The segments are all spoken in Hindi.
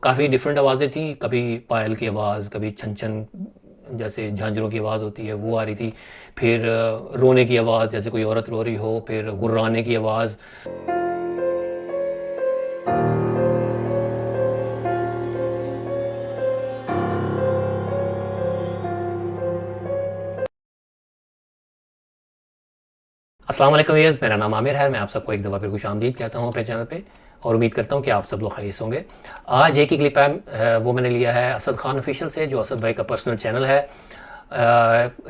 काफ़ी डिफरेंट आवाज़ें थी, कभी पायल की आवाज़, कभी छन छन जैसे झांझरों की आवाज़ होती है वो आ रही थी, फिर रोने की आवाज़ जैसे कोई औरत रो रही हो, फिर गुर्राने की आवाज़। अस्सलाम वालेकुम व्यूअर्स, मेरा नाम आमिर है। मैं आप सबको एक दफ़ा फिर खुशामदीद कहता हूँ अपने चैनल पे और उम्मीद करता हूँ कि आप सब लोग खैरियत होंगे। आज एक ही क्लिप है, वो मैंने लिया है असद खान ऑफिशियल से, जो असद भाई का पर्सनल चैनल है।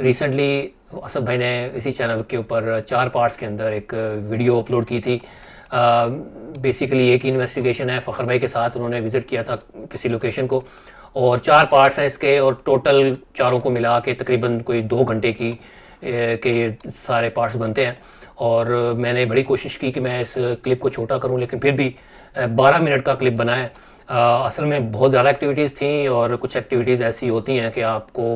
रिसेंटली असद भाई ने इसी चैनल के ऊपर 4 पार्ट्स के अंदर एक वीडियो अपलोड की थी। बेसिकली एक इन्वेस्टिगेशन है, फ़खर भाई के साथ उन्होंने विज़िट किया था किसी लोकेशन को, और 4 पार्ट्स हैं इसके, और टोटल चारों को मिला के तकरीबन कोई 2 घंटे के ये सारे पार्ट्स बनते हैं। और मैंने बड़ी कोशिश की कि मैं इस क्लिप को छोटा करूं, लेकिन फिर भी 12 मिनट का क्लिप बना है। असल में बहुत ज़्यादा एक्टिविटीज़ थी, और कुछ एक्टिविटीज़ ऐसी होती हैं कि आपको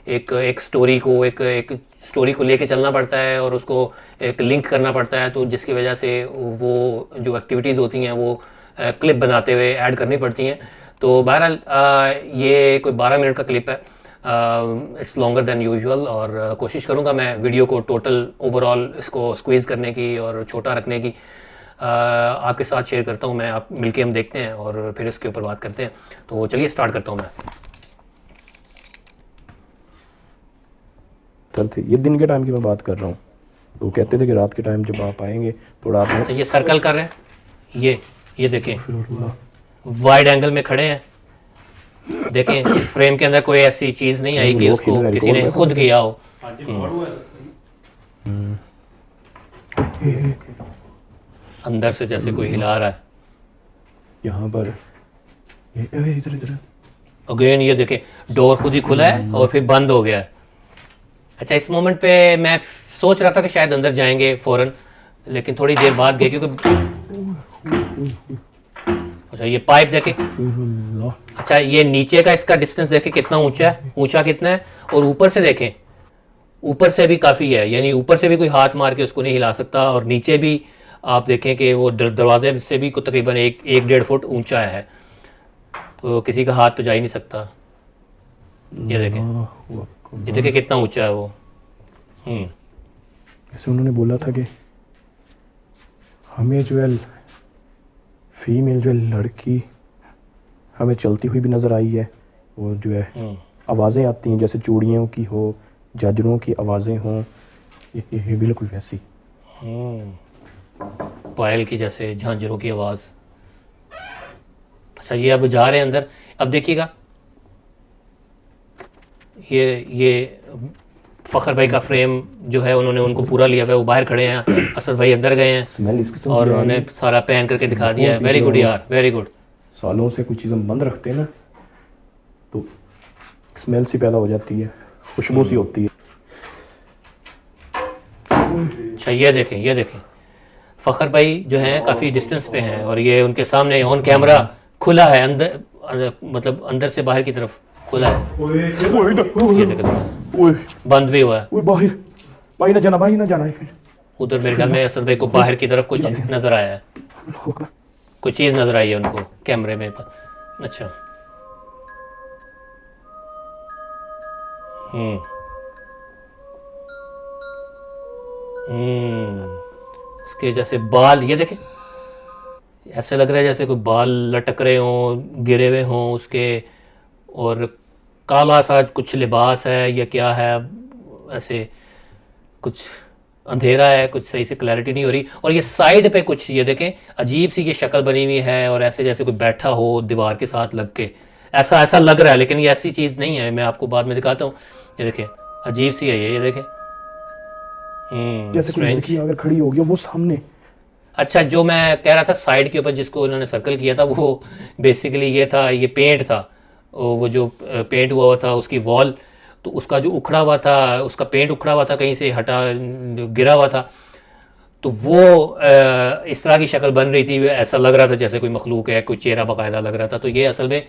एक स्टोरी को एक स्टोरी को लेके चलना पड़ता है और उसको एक लिंक करना पड़ता है, तो जिसकी वजह से वो जो एक्टिविटीज़ होती हैं वो क्लिप बनाते हुए ऐड करनी पड़ती हैं। तो बहरहाल ये कोई 12 मिनट का क्लिप है, इट्स लॉन्गर देन यूजुअल, और कोशिश करूँगा मैं वीडियो को टोटल ओवरऑल इसको स्क्वीज़ करने की और छोटा रखने की आपके साथ शेयर करता हूँ मैं। आप मिलके हम देखते हैं और फिर इसके ऊपर बात करते हैं। तो चलिए स्टार्ट करता हूँ मैं। थे ये दिन के टाइम की मैं बात कर रहा हूँ। तो कहते थे कि रात के टाइम जब आप आएंगे थोड़ा आप तो ये सर्कल कर रहे हैं, ये देखें वाइड एंगल में खड़े हैं, देखें फ्रेम के अंदर कोई ऐसी चीज़ नहीं आई कि उसको किसी ने खुद किया हो। अंदर से जैसे कोई हिला रहा है यहाँ पर, इधर इधर अगेन। ये देखें डोर खुद ही खुला है और फिर बंद हो गया है। अच्छा, इस मोमेंट पे मैं सोच रहा था कि शायद अंदर जाएंगे फ़ौरन, लेकिन थोड़ी देर बाद गए क्योंकि अच्छा ये पाइप देखे, अच्छा ये नीचे का इसका डिस्टेंस देखे कितना ऊंचा है, ऊंचा कितना है, और ऊपर से देखें, ऊपर से भी काफ़ी है, यानी ऊपर से भी कोई हाथ मार के उसको नहीं हिला सकता, और नीचे भी आप देखें कि वो दरवाजे से भी तकरीबन 1-1.5 फुट ऊंचा है, तो किसी का हाथ तो जा ही नहीं सकता। ये देखें कितना ऊंचा है वो। ऐसे उन्होंने बोला था कि हमें जो है फीमेल जो है लड़की हमें चलती हुई भी नज़र आई है, और जो है आवाज़ें आती हैं जैसे चूड़ियों की हो, झांझरों की आवाज़ें हों, ये बिल्कुल वैसी पायल की जैसे झांझरों की आवाज़। अच्छा ये अब जा रहे हैं अंदर, अब देखिएगा ये फ़खर भाई का फ्रेम जो है उन्होंने उनको पूरा लिया हुआ है, वो बाहर खड़े हैं, असद भाई अंदर गए हैं और उन्होंने सारा पैन करके दिखा दिया है। वेरी गुड यार, वेरी गुड। सालों से कुछ चीज़ें बंद रखते हैं ना, तो स्मेल सी पैदा हो जाती है, खुशबू सी होती है। अच्छा ये देखें फ़खर भाई जो हैं काफ़ी डिस्टेंस पे हैं, और ये उनके सामने ऑन कैमरा खुला है, अंदर मतलब अंदर से बाहर की तरफ खुला है। ये देखें बंद भी हुआ है। बाहर भाई ना जाना है फिर उधर मेरे ख्याल में असद भाई को बाहर की तरफ कुछ नज़र आया है, कुछ चीज़ नज़र आई है उनको कैमरे में। अच्छा उसके जैसे बाल, ये देखें ऐसे लग रहा है जैसे कोई बाल लटक रहे हों, गिरे हुए हों उसके, और काला सा कुछ लिबास है या क्या है, ऐसे कुछ अंधेरा है, कुछ सही से क्लैरिटी नहीं हो रही। और ये साइड पे कुछ ये देखें अजीब सी ये शक्ल बनी हुई है, और ऐसे जैसे कोई बैठा हो दीवार के साथ लग के, ऐसा लग रहा है, लेकिन ये ऐसी चीज़ नहीं है, मैं आपको बाद में दिखाता हूँ। ये देखें अजीब सी है ये देखें जैसे कोई लड़की अगर खड़ी होगी वो सामने। अच्छा जो मैं कह रहा था साइड के ऊपर जिसको उन्होंने सर्कल किया था, वो बेसिकली ये था, ये पेंट था, वो जो पेंट हुआ था उसकी वॉल, तो उसका जो उखड़ा हुआ था, उसका पेंट उखड़ा हुआ था, कहीं से हटा गिरा हुआ था, तो वो इस तरह की शक्ल बन रही थी, ऐसा लग रहा था जैसे कोई मखलूक है, कोई चेहरा बाकायदा लग रहा था। तो ये असल में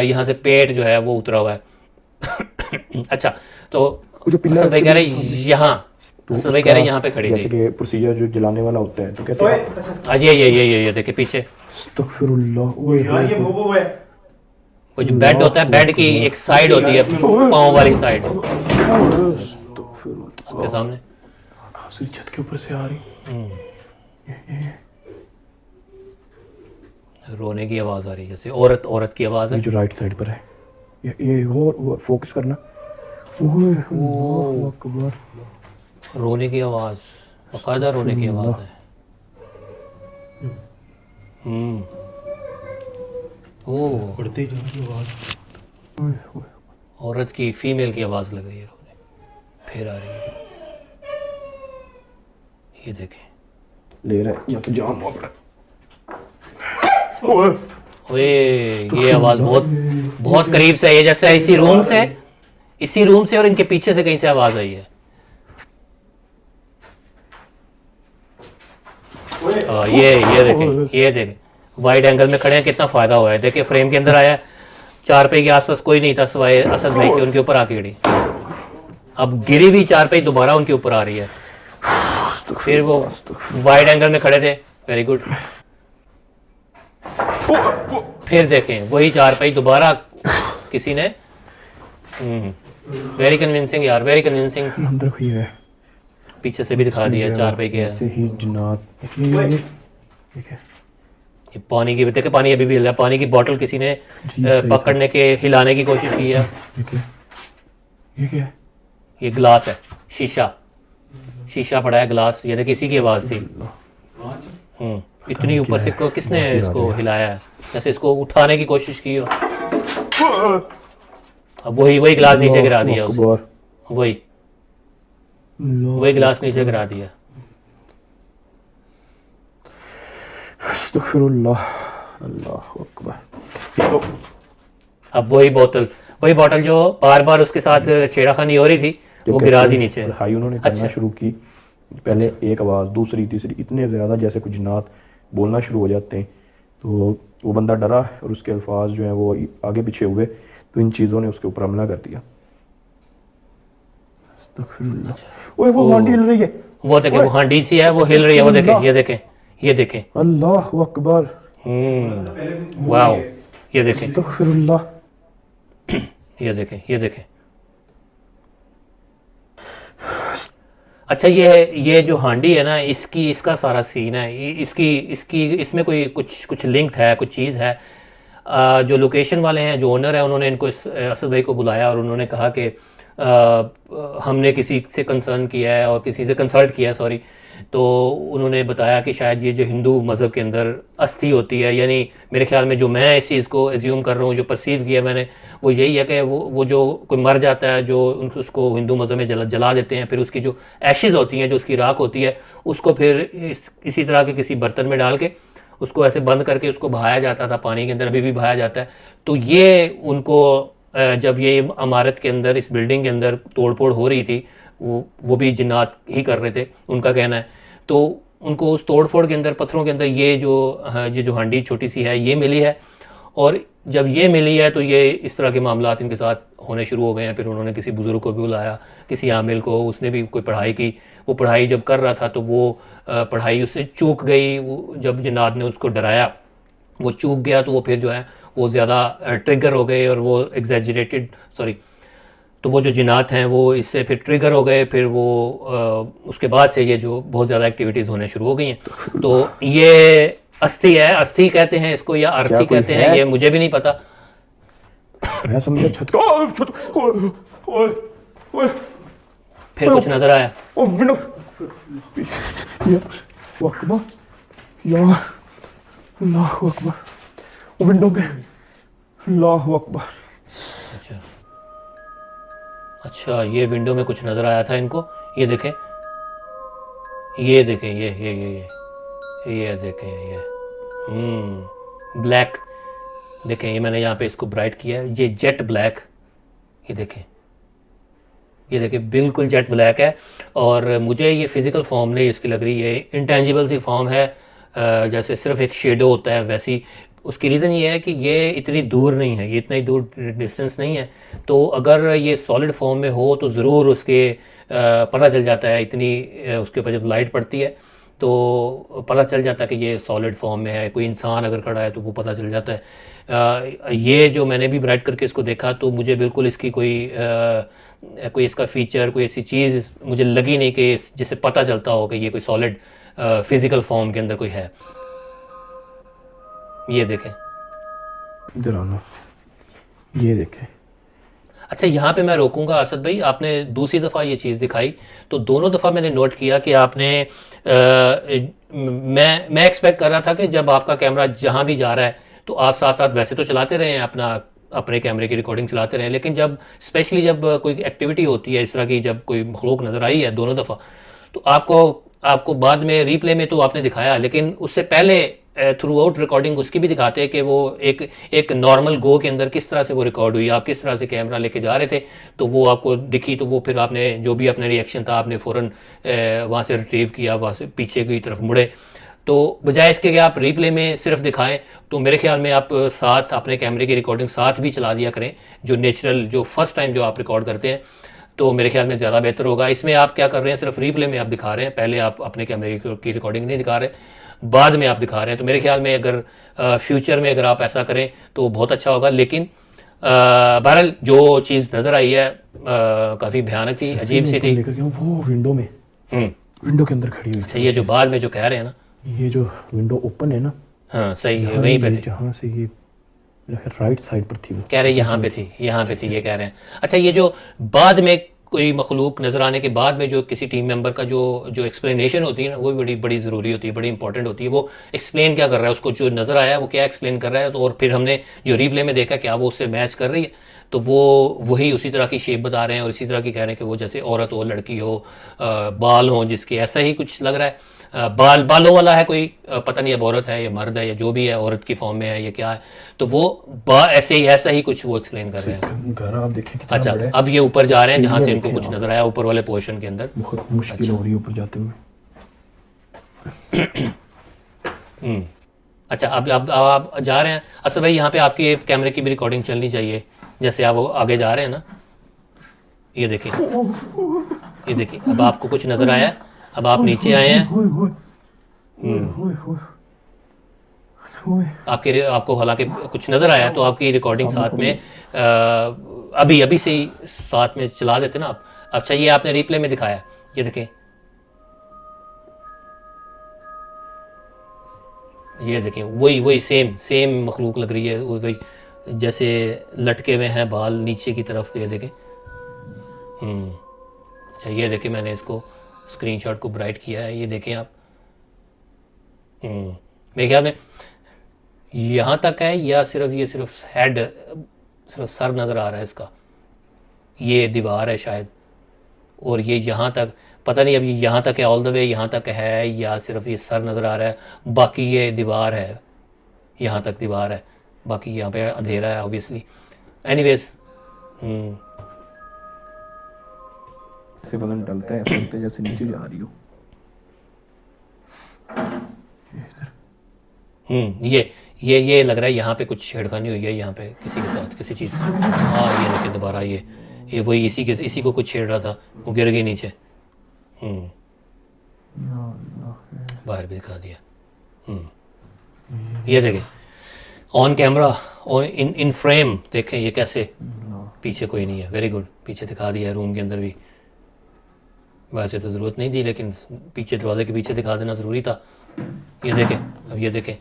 यहाँ से पेंट जो है वो उतरा हुआ है। अच्छा तो असल भाई कह रहे यहाँ, असल भाई कह रहे यहाँ पे खड़ी जैसे कि प्रोसीजर जो जलाने वाला होता है, तो कहते हैं आज ये देखे पीछे। अस्तगफिरुल्लाह, ओए यार ये वो है वो जो बेड होता है, बेड की एक साइड होती है, पाँव वाली साइड आपके सामने। सिर्फ छत के ऊपर से आ रही। रोने की आवाज़ आ रही है, जैसे औरत की आवाज़ ये है। जो राइट साइड पर है, ये और फोकस करना। ओए अल्लाह अकबर। रोने की आवाज़, बाकायदा रोने की आवाज़ है। ओह, पढ़ते जा रही आवाज। औरत की, फीमेल की आवाज़ लग रही है रोने, फिर आ रही है। ये देखें, ले रहा है या तो जान मार रहा ओए ये आवाज़ बहुत करीब से है, ये जैसे इसी रूम से और इनके पीछे से कहीं से आवाज़ आई है। ये देखें वाइड एंगल में खड़े हैं, कितना फ़ायदा हुआ है। देखिए फ्रेम के अंदर आया, 4 पे के आसपास कोई नहीं था सिवाय असद भाई के, उनके ऊपर आके गिरी। अब गिरी हुई 4 पे दोबारा उनके ऊपर आ रही है। फिर वो वाइड एंगल में खड़े थे, वेरी गुड। फिर देखें वही 4 पे दोबारा किसी ने, वेरी कन्विंसिंग यार, वेरी कन्विंसिंग। अंदर हुई है, पीछे से भी दिखा दिया 4 पे के है। ऐसे ही जिन्नात। ये ये पानी की, देखे पानी अभी भी हिल रहा है, पानी की बोतल किसी ने पकड़ने के, हिलाने की कोशिश की है। ये क्या है? ये ग्लास है, शीशा पड़ा है, ग्लास। ये देखिए इसी की आवाज़ थी। इतनी ऊपर से किसने इसको हिलाया है, जैसे इसको उठाने की कोशिश की हो। अब वही ग्लास नीचे गिरा दिया उसे, वही ग्लास नीचे गिरा दिया। अस्तगफिरुल्लाह, अल्लाहु अकबर। अब वही बोतल जो बार बार उसके साथ छेड़ाखानी हो रही थी, वो गिरा दी नीचे। हाई उन्होंने करना शुरू की, पहले एक आवाज़, दूसरी, तीसरी, इतने ज़्यादा जैसे कुछ जिन्नात बोलना शुरू हो जाते हैं। तो वो बंदा डरा और उसके अल्फाज जो हैं वो आगे पीछे हुए, तो इन चीज़ों ने उसके ऊपर हमला कर दिया। ओए वो हांडी हिल रही है, वो देखें, वो हांडी सी है, वो हिल रही है, वो देखें, ये देखें। अल्लाहु अकबर। वाओ, ये देखें, अस्तगफिरुल्लाह। ये देखें। अच्छा, ये जो हांडी है ना, इसका सारा सीन है, इसमें कोई कुछ लिंक्ड है, कुछ चीज़ है। जो लोकेशन वाले हैं, जो ओनर है, उन्होंने इनको असद भाई को बुलाया और उन्होंने कहा कि हमने किसी से कंसर्न किया है और किसी से कंसल्ट किया है, सॉरी। तो उन्होंने बताया कि शायद ये जो हिंदू मज़हब के अंदर अस्थि होती है, यानी मेरे ख्याल में जो मैं इस चीज़ को एज्यूम कर रहा हूँ, जो परसीव किया मैंने, वो यही है कि वो जो कोई मर जाता है, जो उसको हिंदू मज़हब में जला देते हैं, फिर उसकी जो एशेज़ होती हैं, जो उसकी राख होती है, उसको फिर इसी तरह के किसी बर्तन में डाल के उसको ऐसे बंद करके उसको बहाया जाता था पानी के अंदर, अभी भी बहाया जाता है। तो ये उनको जब ये इमारत के अंदर, इस बिल्डिंग के अंदर तोड़-फोड़ हो रही थी, वो भी जिन्नात ही कर रहे थे, उनका कहना है। तो उनको उस तोड़-फोड़ के अंदर, पत्थरों के अंदर ये जो हांडी छोटी सी है, ये मिली है। और जब ये मिली है तो ये इस तरह के मामलात इनके साथ होने शुरू हो गए हैं। फिर उन्होंने किसी बुज़ुर्ग को भी बुलाया, किसी आमिल को, उसने भी कोई पढ़ाई की। वो पढ़ाई जब कर रहा था तो वो पढ़ाई उससे चूक गई। जब जिन्नात ने उसको डराया, वो चूक गया, तो वो फिर जो है वो ज़्यादा ट्रिगर हो गए और वो तो वो जो जिन्नात हैं वो इससे फिर ट्रिगर हो गए। फिर वो उसके बाद से ये जो बहुत ज़्यादा एक्टिविटीज़ होने शुरू हो गई हैं। तो ये अस्थि है, अस्थि कहते हैं इसको या अर्थी कहते हैं, ये मुझे भी नहीं पता। मैं समझा छत फिर कुछ नज़र आया। अल्लाहु अकबर, विंडो पे। अल्लाहु अकबर। अच्छा, ये विंडो में कुछ नज़र आया था इनको। ये देखें, ये देखें, ये देखें, ये ब्लैक देखें। ये मैंने यहाँ पे इसको ब्राइट किया है, ये जेट ब्लैक। ये देखें बिल्कुल जेट ब्लैक है। और मुझे ये फ़िज़िकल फॉर्म नहीं इसकी लग रही है, इंटेंजिबल सी फॉर्म है, जैसे सिर्फ एक शेडो होता है वैसी। उसकी रीज़न ये है कि ये इतनी दूर नहीं है, ये इतना ही दूर डिस्टेंस नहीं है। तो अगर ये सॉलिड फॉर्म में हो तो ज़रूर उसके पता चल जाता है, इतनी उसके ऊपर जब लाइट पड़ती है तो पता चल जाता है कि ये सॉलिड फॉर्म में है। कोई इंसान अगर खड़ा है तो वो पता चल जाता है। ये जो मैंने भी ब्राइट करके इसको देखा तो मुझे बिल्कुल इसकी कोई इसका फीचर, कोई ऐसी चीज़ मुझे लगी नहीं कि जिससे पता चलता हो कि ये कोई सॉलिड फिजिकल फॉर्म के अंदर कोई है। ये देखें। इधर आना, ये देखें। अच्छा, यहाँ पे मैं रोकूंगा असद भाई, आपने दूसरी दफ़ा ये चीज़ दिखाई तो दोनों दफ़ा मैंने नोट किया कि आपने मैं एक्सपेक्ट कर रहा था कि जब आपका कैमरा जहाँ भी जा रहा है तो आप साथ साथ वैसे तो चलाते रहे हैं, अपने कैमरे की रिकॉर्डिंग चलाते रहे, लेकिन जब स्पेशली जब कोई एक्टिविटी होती है इस तरह की, जब कोई मखलूक नज़र आई है दोनों दफ़ा, तो आपको बाद में रीप्ले में तो आपने दिखाया, लेकिन उससे पहले थ्रू आउट रिकॉर्डिंग उसकी भी दिखाते हैं कि वो एक नॉर्मल गो के अंदर किस तरह से वो रिकॉर्ड हुई, आप किस तरह से कैमरा लेके जा रहे थे, तो वो आपको दिखी। तो वो फिर आपने जो भी अपने रिएक्शन था आपने फ़ौरन वहाँ से रिट्रीव किया, वहाँ से पीछे की तरफ मुड़े। तो बजाय इसके कि आप रीप्ले में सिर्फ दिखाएं, तो मेरे ख्याल में आप साथ अपने कैमरे की रिकॉर्डिंग साथ भी चला दिया करें, जो नेचुरल, जो फर्स्ट टाइम जो आप रिकॉर्ड करते हैं, तो मेरे ख्याल में ज़्यादा बेहतर होगा। इसमें आप क्या कर रहे हैं, सिर्फ रीप्ले में आप दिखा रहे हैं, पहले आप अपने कैमरे की रिकॉर्डिंग नहीं दिखा रहे, बाद में आप दिखा रहे हैं। तो मेरे ख्याल में अगर फ्यूचर में अगर आप ऐसा करें तो बहुत अच्छा होगा। लेकिन बहरहाल जो चीज़ नज़र आई है काफ़ी भयानक थी, अजीब सी थी। लेकर गया हूँ वो विंडो में, विंडो के अंदर खड़ी हुई। अच्छा, ये जो बाद में जो कह रहे हैं ना, ये जो विंडो ओपन है ना, हाँ सही है, वहीं पे थी, जहाँ से ये राइट साइड पर थी, वो कह रहे यहाँ पे थी, यहाँ पे थी, ये कह रहे हैं। अच्छा, ये जो बाद में कोई मखलूक नज़र आने के बाद में जो किसी टीम मेंबर का जो एक्सप्लेनेशन होती है ना, वो भी बड़ी बड़ी ज़रूरी होती है, बड़ी इंपॉर्टेंट होती है। वो एक्सप्लेन क्या कर रहा है, उसको जो नज़र आया है वो क्या एक्सप्लेन कर रहा है, तो और फिर हमने जो रीप्ले में देखा क्या वो उससे मैच कर रही है, तो वो वही उसी तरह की शेप बता रहे हैं और इसी तरह की कह रहे हैं कि वो जैसे औरत हो, लड़की हो, बाल हो जिसके, ऐसा ही कुछ लग रहा है। बालों वाला है कोई, पता नहीं अब औरत है या मर्द है या जो भी है, औरत की फॉर्म में है या क्या है, तो वो ऐसे ही ऐसा ही कुछ वो एक्सप्लेन कर रहे हैं। घर आप देखें कितना अच्छा, बड़ा है। अब ये ऊपर जा रहे हैं जहाँ से सीढ़ियाँ इनको देखें कुछ आप। नजर आया ऊपर वाले पोर्शन के अंदर। बहुत मुश्किल हो रही है ऊपर जाते हुए। अच्छा, अब आप जा रहे हैं असद भाई, यहाँ पे आपकी कैमरे की भी रिकॉर्डिंग चलनी चाहिए, जैसे आप आगे जा रहे हैं ना। ये देखिए, ये देखिए, अब आपको कुछ नजर आया, अब आप नीचे आए हैं, आपको हालांकि कुछ नज़र आया तो आपकी रिकॉर्डिंग साथ में अभी से ही साथ में चला देते ना आप। अच्छा, ये आपने रिप्ले में दिखाया, ये देखें, ये देखें, वही सेम मखलूक लग रही है, वही जैसे लटके हुए हैं बाल नीचे की तरफ, ये देखें। अच्छा, ये देखें, मैंने इसको स्क्रीनशॉट को ब्राइट किया है, ये देखें आप। मेरे ख्याल में यहाँ तक है या सिर्फ हेड, सिर्फ सर नज़र आ रहा है इसका, ये दीवार है शायद, और ये यहाँ तक पता नहीं, अब ये यहाँ तक है, ऑल द वे यहाँ तक है या सिर्फ ये सर नज़र आ रहा है, बाकी ये दीवार है, यहाँ तक दीवार है, बाकी यहाँ पे अंधेरा है ऑब्वियसली। एनीवेज, ऐसे वजन डलता है, ऐसे लगता है जैसे नीचे जा रही हो। ये लग रहा है यहाँ पे कुछ छेड़खानी हुई है, यहाँ पे किसी के साथ किसी चीज़। हाँ, ये देखिए दोबारा, ये वही इसी को कुछ छेड़ रहा था, वो गिर गई नीचे। बाहर भी दिखा दिया। ये देखें ऑन कैमरा और इन फ्रेम, देखें ये कैसे, पीछे कोई नहीं है, वेरी गुड, पीछे दिखा दिया है रूम के अंदर भी, वैसे तो ज़रूरत नहीं थी लेकिन पीछे दरवाजे के पीछे दिखा देना ज़रूरी था। ये देखें, अब ये देखें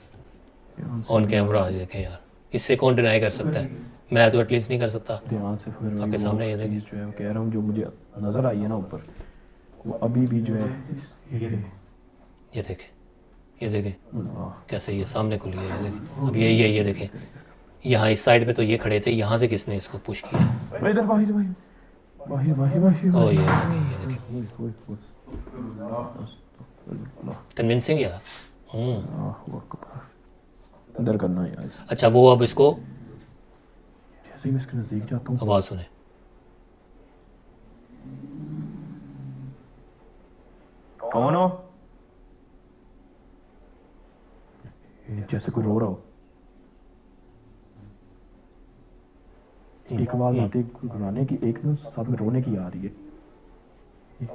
ऑन कैमरा, देखें यार, इससे कौन डिनाई कर सकता है, मैं तो एटलीस्ट नहीं कर सकता। ध्यान से फिर आपके सामने ये देखें, जो है कह रहा हूँ, जो मुझे नज़र आई है ना ऊपर, वो अभी भी जो है ये देखें, ये देखें कैसे ये सामने खुली है, ये देखें। अब ये देखें, यहाँ इस साइड पे तो ये खड़े थे, यहाँ से किसने इसको पुश किया? इधर बाहिर ओ ये देखें, कन्विंसिंग यार। अंदर करना है यार। अच्छा, वो अब इसको जैसे ही मैं इसके नज़दीक जाता हूँ, आवाज़ सुने, कौन हो? जैसे कोई रो रहा हो, एक आवाज आती है गुनगुनाने की, एक ना साथ में रोने की आ रही है।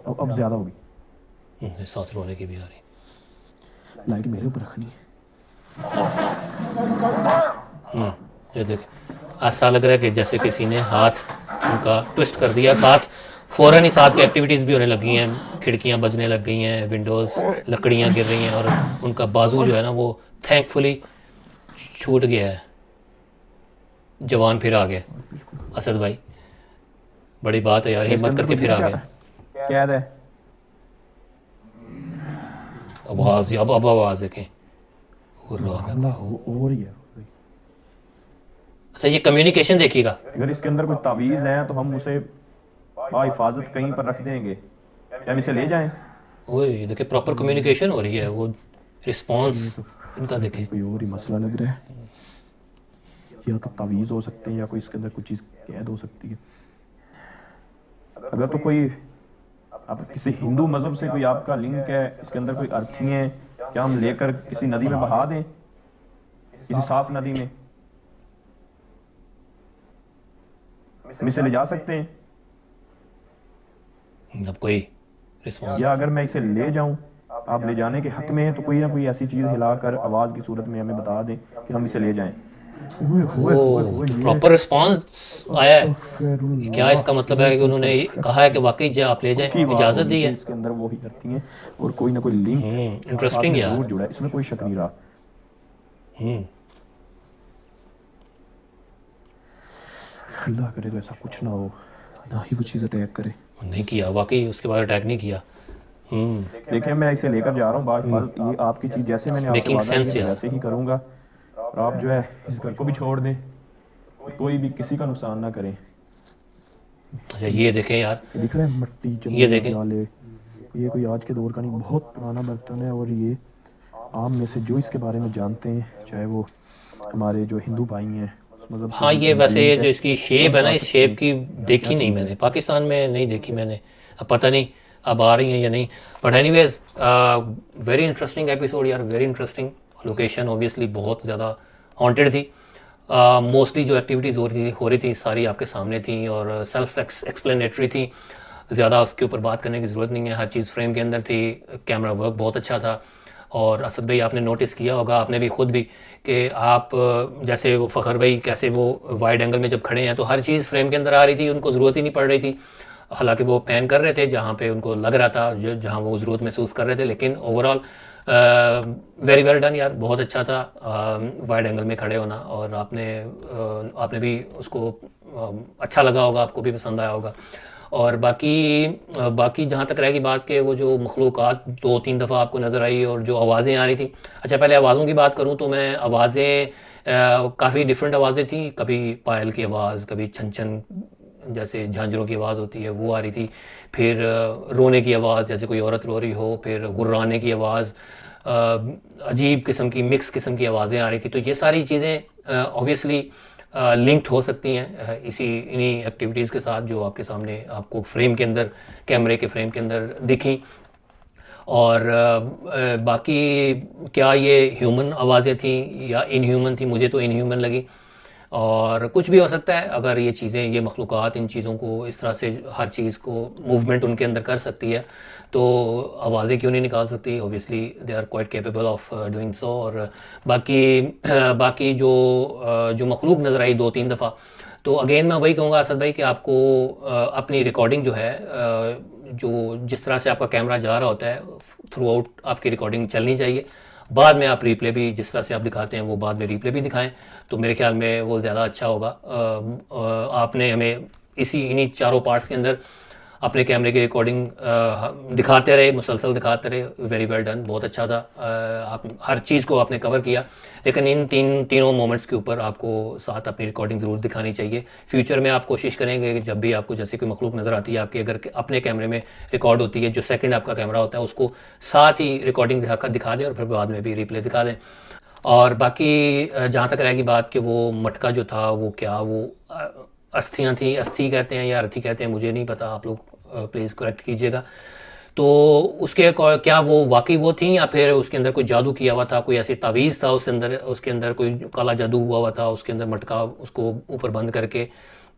अब ज्यादा होगी। साथ रोने की भी आ रही। लाइट मेरे ऊपर रखनी है। ये देख, ऐसा लग रहा है कि जैसे किसी ने हाथ उनका ट्विस्ट कर दिया, साथ फ़ौरन ही साथ की एक्टिविटीज़ भी होने लगी हैं, खिड़कियां बजने लग गई हैं, विंडोज़, लकड़ियां गिर रही हैं और उनका बाजू जो है ना वो थैंकफुली छूट गया है। जवान फिर आ गए असद भाई, बड़ी बात है यार, हिम्मत करके फिर आ गए। कैद है। आवाज़, अब आवाज़ देखें। हमला हो रही है। अच्छा, ये कम्युनिकेशन देखिएगा। अगर इसके अंदर कोई तावीज़ है तो हम उसे हिफाजत कहीं पर रख देंगे, क्या हम इसे ले जाएं? ओए ये देखिए, प्रॉपर कम्युनिकेशन हो रही है, वो रिस्पॉन्स इनका देखें। कोई और ही मसला लग रहा है, या तो तावीज़ हो सकते हैं या कोई इसके अंदर कोई चीज़ कैद हो सकती है। अगर तो कोई आप किसी हिंदू मजहब से कोई आपका लिंक है, इसके अंदर कोई अर्थी है, क्या हम लेकर किसी नदी में बहा दें, किसी साफ नदी में हम इसे ले जा सकते हैं? अब कोई रिस्पॉन्स, या अगर मैं इसे ले जाऊं, आप ले जाने के हक में हैं, तो कोई ना कोई ऐसी चीज़ हिलाकर आवाज़ की सूरत में हमें बता दें कि हम इसे ले जाएं। प्रॉपर रिस्पॉन्स आया है। क्या इसका मतलब है कि उन्होंने कहा है कि वाकई जो आप ले जाएं, इजाज़त दी है? इसके अंदर वो ही करती हैं और कोई ना कोई लिंक इंटरेस्टिंग यार। जरूर जुड़ा है, इसमें कोई शक नहीं रहा। अल्लाह करे तो ऐसा कुछ ना हो, ना ही वो चीज़ अटैक करे। नहीं किया वाकई, उसके बाद अटैक नहीं किया। देखिए मैं इसे लेकर जा रहा हूँ बाहर, ये आपकी चीज़ जैसे मैंने आपसे Making वादा sense किया यार। वैसे ही करूँगा, और आप जो है इस घर को भी छोड़ दें, कोई भी किसी का नुकसान ना करें। अच्छा ये देखें यार, ये दिख रहा है मट्टी ये चम्मच देखें। जाले, ये कोई आज के दौर का नहीं, बहुत पुराना बर्तन है। और ये आम में से जो इसके बारे में जानते हैं, चाहे वो हमारे जो हिंदू भाई हैं उस मतलब से हाँ, ये जिनका वैसे लिंक ये है, जो इसकी शेप है ना, बता इस सकते शेप हैं की देखी क्या नहीं चीज़ मैंने, है। पाकिस्तान में नहीं देखी मैंने, अब पता नहीं अब आ रही हैं या नहीं। But anyways, very interesting episode यार, वेरी इंटरेस्टिंग। लोकेशन ऑब्वियसली बहुत ज़्यादा हॉन्टेड थी। मोस्टली जो एक्टिविटीज़ हो रही थी सारी आपके सामने थी और सेल्फ एक्सप्लेनेटरी थी, ज़्यादा उसके ऊपर बात करने की ज़रूरत नहीं है, हर चीज़ फ्रेम के अंदर थी। कैमरा वर्क बहुत अच्छा था। और असद भाई आपने नोटिस किया होगा, आपने भी खुद भी, कि आप जैसे वो फ़खर भाई कैसे वो वाइड एंगल में जब खड़े हैं तो हर चीज़ फ्रेम के अंदर आ रही थी, उनको ज़रूरत ही नहीं पड़ रही थी। हालांकि वो पैन कर रहे थे जहाँ पे उनको लग रहा था, जो जहाँ वो ज़रूरत महसूस कर रहे थे, लेकिन ओवरऑल वेरी वेल डन यार, बहुत अच्छा था वाइड एंगल में खड़े होना। और आपने भी उसको अच्छा लगा होगा, आपको भी पसंद आया होगा। और बाकी जहाँ तक रहेगी बात के, वो जो मखलूक़ात 2-3 दफ़ा आपको नज़र आई और जो आवाज़ें आ रही थी। अच्छा, पहले आवाज़ों की बात करूँ तो मैं आवाज़ें काफ़ी डिफरेंट आवाज़ें थी, कभी पायल की आवाज़, कभी छन छन जैसे झांझरों की आवाज़ होती है वो आ रही थी, फिर रोने की आवाज़ जैसे कोई औरत रो रही हो, फिर गुर्राने की आवाज़, अजीब किस्म की मिक्स किस्म की आवाज़ें आ रही थी। तो ये सारी चीज़ें ऑब्वियसली लिंक्ड हो सकती हैं इन्हीं एक्टिविटीज़ के साथ जो आपके सामने आपको फ्रेम के अंदर, कैमरे के फ्रेम के अंदर दिखी। और बाकी क्या ये ह्यूमन आवाज़ें थी या इनह्यूमन थी, मुझे तो इनह्यूमन लगी। और कुछ भी हो सकता है, अगर ये चीज़ें, ये मखलूक़ात इन चीज़ों को इस तरह से हर चीज़ को मूवमेंट उनके अंदर कर सकती है, तो आवाज़ें क्यों नहीं निकाल सकती? Obviously they are quite capable of doing so. और बाकी जो मखलूक नज़र आई 2-3 दफ़ा, तो अगेन मैं वही कहूँगा असद भाई कि आपको अपनी रिकॉर्डिंग जो है, जो जिस तरह से आपका कैमरा जा रहा होता है थ्रू आउट आपकी रिकॉर्डिंग चलनी चाहिए। बाद में आप रिप्ले भी जिस तरह से आप दिखाते हैं वो बाद में रिप्ले भी दिखाएं, तो मेरे ख्याल में वो ज़्यादा अच्छा होगा। आपने हमें इन्हीं चारों पार्ट्स के अंदर अपने कैमरे की रिकॉर्डिंग दिखाते रहे, मुसलसल दिखाते रहे, वेरी वेल डन, बहुत अच्छा था। आप हर चीज़ को आपने कवर किया, लेकिन इन तीनों मोमेंट्स के ऊपर आपको साथ अपनी रिकॉर्डिंग ज़रूर दिखानी चाहिए। फ्यूचर में आप कोशिश करेंगे कि जब भी आपको जैसे कोई मखलूक नज़र आती है आपके, अगर अपने कैमरे में रिकॉर्ड होती है, जो सेकंड आपका कैमरा होता है उसको साथ ही रिकॉर्डिंग दिखा दें और फिर बाद में भी रिप्ले दिखा दें। और बाकी जहाँ तक रहेगी बात कि वो मटका जो था वो क्या, वो अस्थियाँ थी, अस्थि कहते हैं या अर्थी कहते हैं, मुझे नहीं पता, आप लोग प्लीज़ करेक्ट कीजिएगा। तो उसके क्या वो वाकई वो थी या फिर उसके अंदर कोई जादू किया हुआ था, कोई ऐसी तावीज़ था उसके अंदर कोई काला जादू हुआ था, उसके अंदर मटका उसको ऊपर बंद करके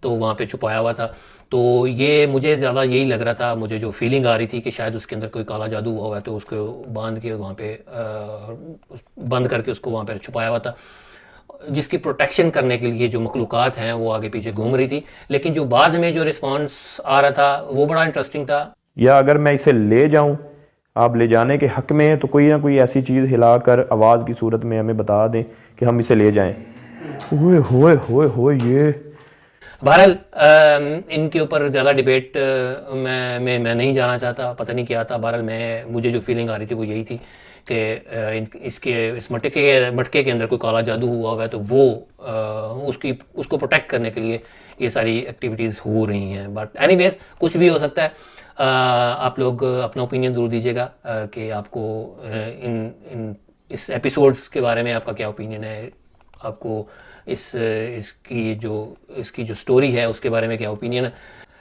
तो वहाँ पे छुपाया हुआ था। तो ये मुझे ज़्यादा यही लग रहा था, मुझे जो फीलिंग आ रही थी कि शायद उसके अंदर कोई काला जादू हुआ है तो उसको बांध के वहाँ पे बंद करके उसको वहाँ पे छुपाया हुआ था, जिसकी प्रोटेक्शन करने के लिए जो मखलूक़ात हैं वो आगे पीछे घूम रही थी। लेकिन जो बाद में जो रिस्पॉन्स आ रहा था वो बड़ा इंटरेस्टिंग था। या अगर मैं इसे ले जाऊं, आप ले जाने के हक में हैं, तो कोई ना कोई ऐसी चीज़ हिलाकर आवाज़ की सूरत में हमें बता दें कि हम इसे ले जाएं। ओए होए होए होए ये बहरहाल इनके ऊपर ज़्यादा डिबेट मैं नहीं जाना चाहता, पता नहीं क्या था। बहरहाल मुझे जो फीलिंग आ रही थी वो यही थी कि इस मटके के अंदर कोई काला जादू हुआ है, तो वो उसको प्रोटेक्ट करने के लिए ये सारी एक्टिविटीज़ हो रही हैं। बट एनीवेज कुछ भी हो सकता है। आप लोग अपना ओपिनियन ज़रूर दीजिएगा कि आपको इस एपिसोड्स के बारे में आपका क्या ओपिनियन है, आपको इसकी जो स्टोरी है उसके बारे में क्या ओपिनियन है।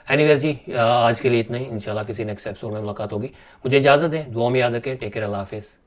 एनीवेज जी, आज के लिए इतना ही। इंशाल्लाह किसी नेक्स्ट एपिसोड में मुलाकात होगी। मुझे इजाज़त दें, दुआ में याद रखें। टेक केयर, अल्लाह हाफिज़।